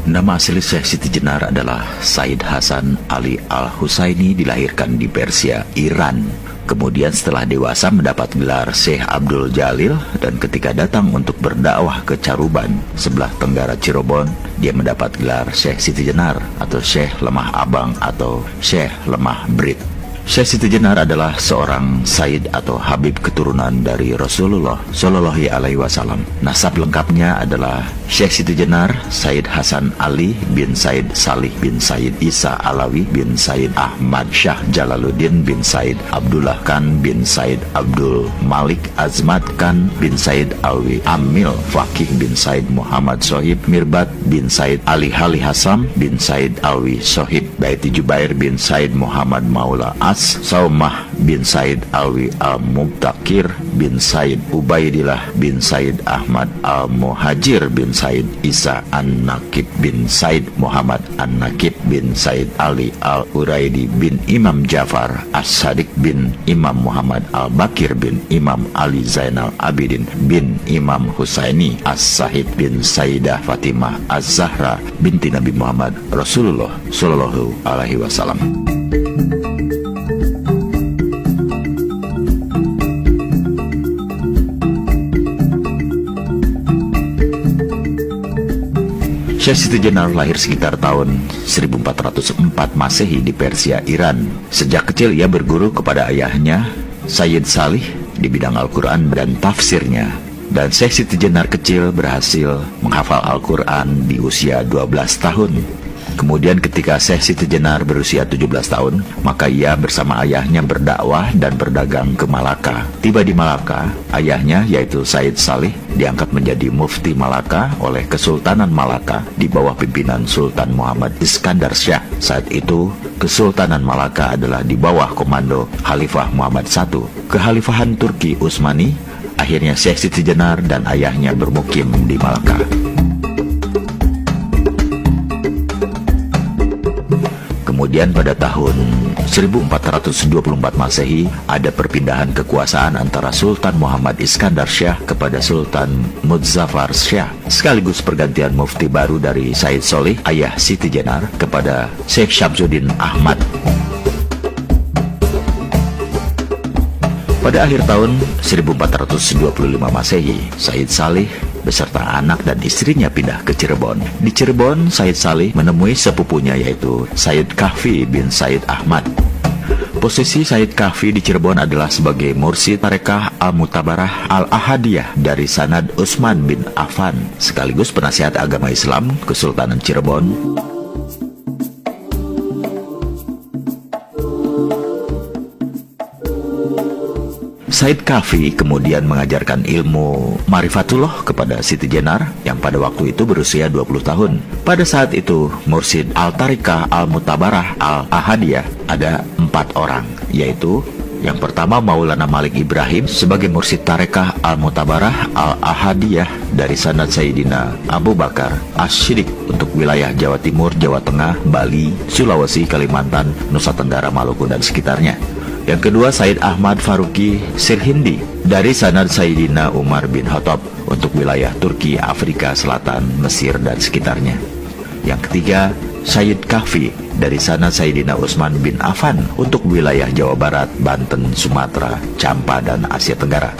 Nama asli Syekh Siti Jenar adalah Said Hasan Ali Al-Husaini, dilahirkan di Persia, Iran. Kemudian setelah dewasa mendapat gelar Syekh Abdul Jalil, dan ketika datang untuk berdakwah ke Caruban, sebelah tenggara Cirebon, dia mendapat gelar Syekh Siti Jenar atau Syekh Lemah Abang atau Syekh Lemah Brit. Syekh Siti Jenar adalah seorang Sayyid atau Habib keturunan dari Rasulullah Shallallahu Alaihi Wasallam. Nasab lengkapnya adalah Syekh Siti Jenar Said Hasan Ali bin Said Salih bin Said Isa Alawi bin Said Ahmad Syah Jalaluddin bin Said Abdullah Khan bin Said Abdul Malik Azmat Khan bin Said Alwi Amil Fakih bin Said Muhammad Sohib Mirbat bin Said Ali Hali Hassam bin Said Alwi Sohib Baiti Jubair bin Said Muhammad Maula Saumah bin Said Alwi Al-Mubtakir bin Said Ubaidillah bin Said Ahmad Al-Muhajir bin Said Isa An-Nakib bin Said Muhammad An-Nakib bin Said Ali Al-Uraidi bin Imam Jafar As-Sadiq bin Imam Muhammad Al-Bakir bin Imam Ali Zainal Abidin bin Imam Husaini As-Sahid bin Sayyidah Fatimah Az-Zahra binti Nabi Muhammad Rasulullah Sallallahu Alaihi Wasallam. Syekh Siti Jenar lahir sekitar tahun 1404 Masehi di Persia, Iran. Sejak kecil ia berguru kepada ayahnya, Sayyid Salih, di bidang Al-Quran dan tafsirnya. Dan Syekh Siti Jenar kecil berhasil menghafal Al-Quran di usia 12 tahun. Kemudian ketika Syekh Siti Jenar berusia 17 tahun, maka ia bersama ayahnya berdakwah dan berdagang ke Malaka. Tiba di Malaka, ayahnya yaitu Said Salih diangkat menjadi mufti Malaka oleh Kesultanan Malaka di bawah pimpinan Sultan Muhammad Iskandar Syah. Saat itu, Kesultanan Malaka adalah di bawah komando Khalifah Muhammad I. Kekhalifahan Turki Utsmani, akhirnya Syekh Siti Jenar dan ayahnya bermukim di Malaka. Kemudian pada tahun 1424 Masehi ada perpindahan kekuasaan antara Sultan Muhammad Iskandar Syah kepada Sultan Muzaffar Syah, sekaligus pergantian mufti baru dari Said Solih, ayah Siti Jenar, kepada Syekh Syamsuddin Ahmad. Pada akhir tahun 1425 Masehi, Said Salih beserta anak dan istrinya pindah ke Cirebon. Di Cirebon, Said Salih menemui sepupunya yaitu Said Kahfi bin Said Ahmad. Posisi Said Kahfi di Cirebon adalah sebagai mursyid tarekah Al-Mutabarah Al-Ahadiyah dari sanad Utsman bin Affan, sekaligus penasihat agama Islam Kesultanan Cirebon. Said Kahfi kemudian mengajarkan ilmu Marifatullah kepada Siti Jenar yang pada waktu itu berusia 20 tahun. Pada saat itu, mursyid Al-Tariqah Al-Mutabarah Al-Ahadiyah ada 4 orang, yaitu yang pertama Maulana Malik Ibrahim sebagai mursyid tarekah Al-Mutabarah Al-Ahadiyah dari sanad Sayyidina Abu Bakar As-Siddiq untuk wilayah Jawa Timur, Jawa Tengah, Bali, Sulawesi, Kalimantan, Nusa Tenggara, Maluku dan sekitarnya. Yang kedua, Said Ahmad Faruqi Sirhindi dari sanad Sayyidina Umar bin Khattab untuk wilayah Turki, Afrika Selatan, Mesir dan sekitarnya. Yang ketiga, Sayyid Kahfi dari sanad Sayyidina Utsman bin Affan untuk wilayah Jawa Barat, Banten, Sumatera, Campa dan Asia Tenggara.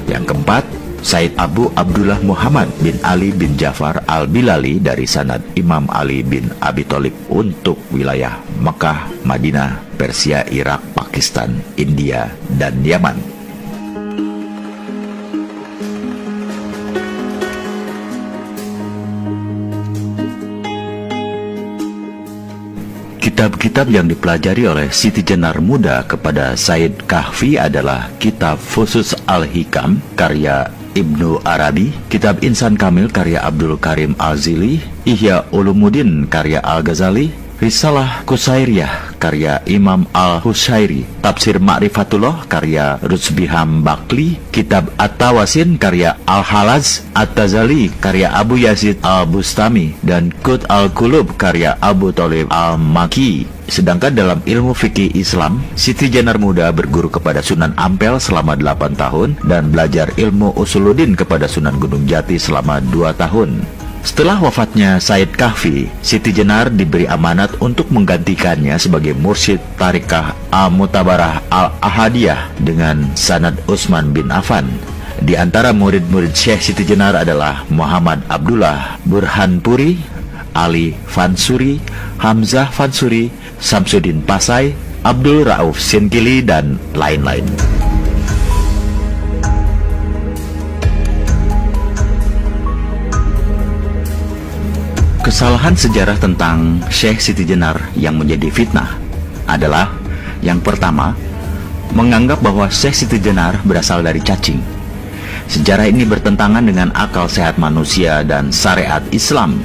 Yang keempat, Said Abu Abdullah Muhammad bin Ali bin Jafar Al-Bilali dari sanad Imam Ali bin Abi Thalib untuk wilayah Mekah, Madinah, Persia, Irak, Pakistan, India, dan Yaman. Kitab-kitab yang dipelajari oleh Siti Jenar muda kepada Said Kahfi adalah kitab Fusus Al-Hikam karya Ibnu Arabi, Kitab Insan Kamil karya Abdul Karim Al-Zili, Ihya Ulumuddin karya Al-Ghazali, Risalah Qusairiyah karya Imam Al-Hushairi, Tafsir Ma'rifatullah karya Rutsbiham Bakli, Kitab At-Tawasin karya Al-Halaz, At-Tazali karya Abu Yazid Al-Bustami, dan Qut Al-Qulub karya Abu Thalib Al-Maki. Sedangkan dalam ilmu fikih Islam, Siti Jenar Muda berguru kepada Sunan Ampel selama 8 tahun dan belajar ilmu Usuluddin kepada Sunan Gunung Jati selama 2 tahun. Setelah wafatnya Said Kahfi, Siti Jenar diberi amanat untuk menggantikannya sebagai mursyid Tarikah Al-Mutabarah Al-Ahadiyah dengan sanad Utsman bin Affan. Di antara murid-murid Syekh Siti Jenar adalah Muhammad Abdullah Burhanpuri, Ali Fansuri, Hamzah Fansuri, Samsuddin Pasai, Abdul Rauf Sinkili, dan lain-lain. Kesalahan sejarah tentang Syekh Siti Jenar yang menjadi fitnah adalah: yang pertama, menganggap bahwa Syekh Siti Jenar berasal dari cacing. Sejarah ini bertentangan dengan akal sehat manusia dan syariat Islam.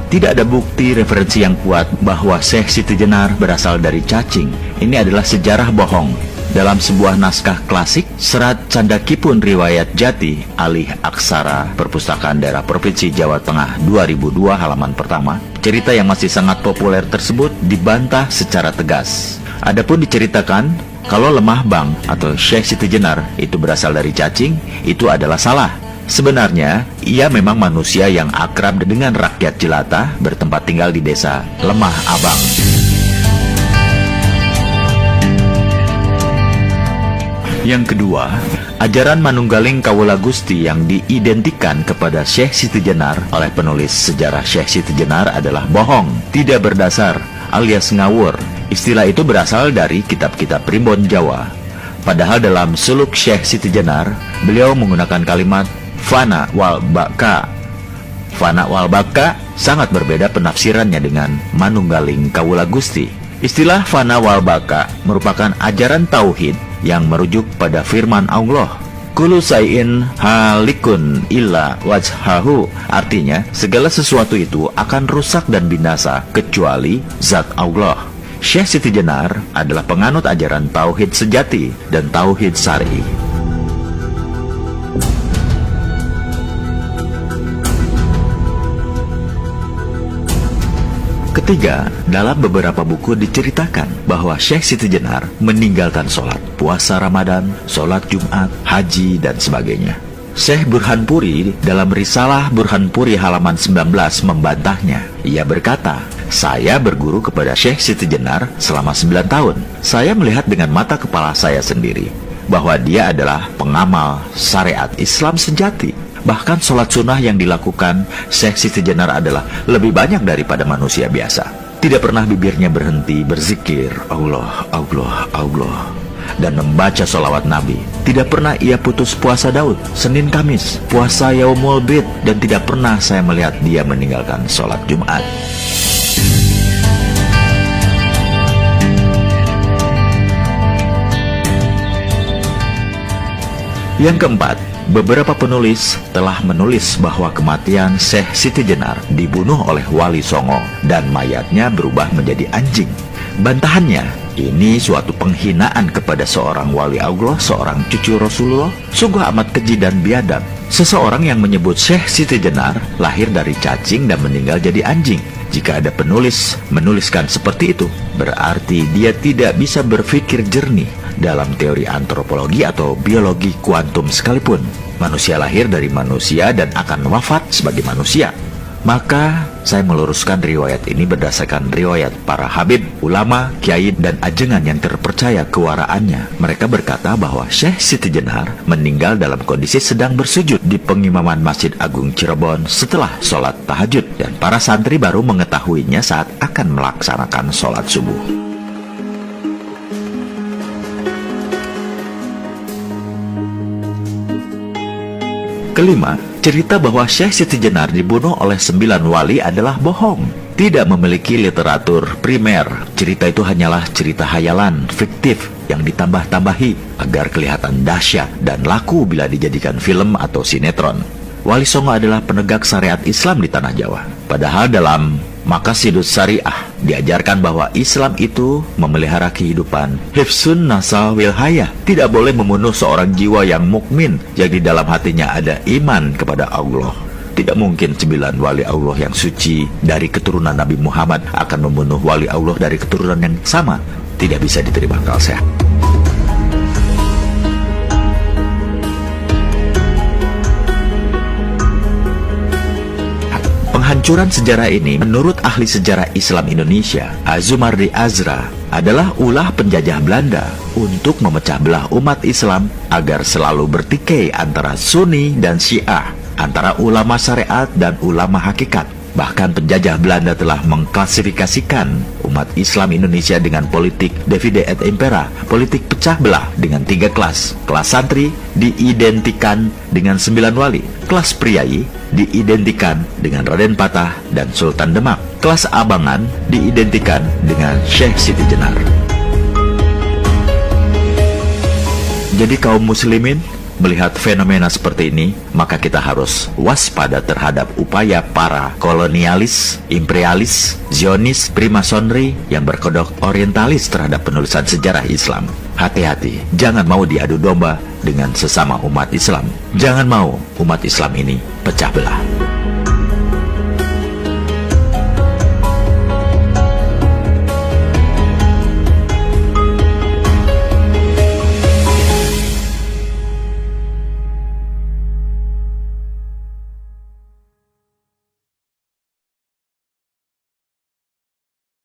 Tidak ada bukti referensi yang kuat bahwa Syekh Siti Jenar berasal dari cacing. Ini adalah sejarah bohong. Dalam sebuah naskah klasik, Serat Candakipun Riwayat Jati, Alih Aksara, Perpustakaan Daerah Provinsi Jawa Tengah 2002 halaman pertama, cerita yang masih sangat populer tersebut dibantah secara tegas. Adapun diceritakan kalau Lemah Bang atau Syekh Siti Jenar itu berasal dari cacing, itu adalah salah. Sebenarnya, ia memang manusia yang akrab dengan rakyat jelata bertempat tinggal di desa Lemah Abang. Yang kedua, ajaran Manunggaling Kawula Gusti yang diidentikan kepada Syekh Siti Jenar oleh penulis sejarah Syekh Siti Jenar adalah bohong, tidak berdasar, alias ngawur. Istilah itu berasal dari kitab-kitab primbon Jawa. Padahal dalam suluk Syekh Siti Jenar, beliau menggunakan kalimat fana wal baka. Fana wal baka sangat berbeda penafsirannya dengan Manunggaling Kawula Gusti. Istilah fana wal baka merupakan ajaran tauhid yang merujuk pada firman Allah, kullu syai'in halikun illa wajhahu. Artinya, segala sesuatu itu akan rusak dan binasa kecuali zat Allah. Syekh Siti Jenar adalah penganut ajaran tauhid sejati dan tauhid syar'i. Ketiga, dalam beberapa buku diceritakan bahwa Syekh Siti Jenar meninggalkan sholat puasa Ramadan, sholat Jumat, haji, dan sebagainya. Syekh Burhanpuri dalam risalah Burhanpuri halaman 19 membantahnya. Ia berkata, saya berguru kepada Syekh Siti Jenar selama 9 tahun. Saya melihat dengan mata kepala saya sendiri bahwa dia adalah pengamal syariat Islam sejati. Bahkan sholat sunnah yang dilakukan Syekh Siti Jenar adalah lebih banyak daripada manusia biasa. Tidak pernah bibirnya berhenti berzikir Allah, Allah, Allah, dan membaca sholawat Nabi. Tidak pernah ia putus puasa Daud, Senin Kamis, puasa Yaumul Bid, dan tidak pernah saya melihat dia meninggalkan sholat Jumat. Yang keempat, beberapa penulis telah menulis bahwa kematian Syekh Siti Jenar dibunuh oleh Wali Songo dan mayatnya berubah menjadi anjing. Bantahannya, ini suatu penghinaan kepada seorang wali Allah, seorang cucu Rasulullah, sungguh amat keji dan biadab. Seseorang yang menyebut Syekh Siti Jenar lahir dari cacing dan meninggal jadi anjing. Jika ada penulis menuliskan seperti itu, berarti dia tidak bisa berpikir jernih dalam teori antropologi atau biologi kuantum sekalipun. Manusia lahir dari manusia dan akan wafat sebagai manusia. Maka saya meluruskan riwayat ini berdasarkan riwayat para habib, ulama, kiai, dan ajengan yang terpercaya kewaraannya. Mereka berkata bahwa Syekh Siti Jenar meninggal dalam kondisi sedang bersujud di pengimaman Masjid Agung Cirebon setelah sholat tahajud, dan para santri baru mengetahuinya saat akan melaksanakan sholat subuh. Kelima, cerita bahwa Syekh Siti Jenar dibunuh oleh 9 wali adalah bohong. Tidak memiliki literatur primer. Cerita itu hanyalah cerita hayalan, fiktif, yang ditambah-tambahi agar kelihatan dahsyat dan laku bila dijadikan film atau sinetron. Wali Songo adalah penegak syariat Islam di tanah Jawa. Padahal dalam Maqasidus Syariah diajarkan bahwa Islam itu memelihara kehidupan. Hifsun Nasa Wilhaya, tidak boleh membunuh seorang jiwa yang mukmin yang di dalam hatinya ada iman kepada Allah. Tidak mungkin 9 wali Allah yang suci dari keturunan Nabi Muhammad akan membunuh wali Allah dari keturunan yang sama. Tidak bisa diterima akal sehat. Penghancuran sejarah ini, menurut ahli sejarah Islam Indonesia, Azumardi Azra, adalah ulah penjajah Belanda untuk memecah belah umat Islam agar selalu bertikai antara Sunni dan Syiah, antara ulama syariat dan ulama hakikat. Bahkan penjajah Belanda telah mengklasifikasikan umat Islam Indonesia dengan politik divide et impera, politik pecah belah dengan 3 kelas. Kelas santri diidentikan dengan 9 wali, kelas priai diidentikan dengan Raden Patah dan Sultan Demak, kelas abangan diidentikan dengan Syekh Siti Jenar. Jadi kaum muslimin, melihat fenomena seperti ini, maka kita harus waspada terhadap upaya para kolonialis, imperialis, Zionis, primasonri yang berkedok orientalis terhadap penulisan sejarah Islam. Hati-hati, jangan mau diadu domba dengan sesama umat Islam. Jangan mau umat Islam ini pecah belah.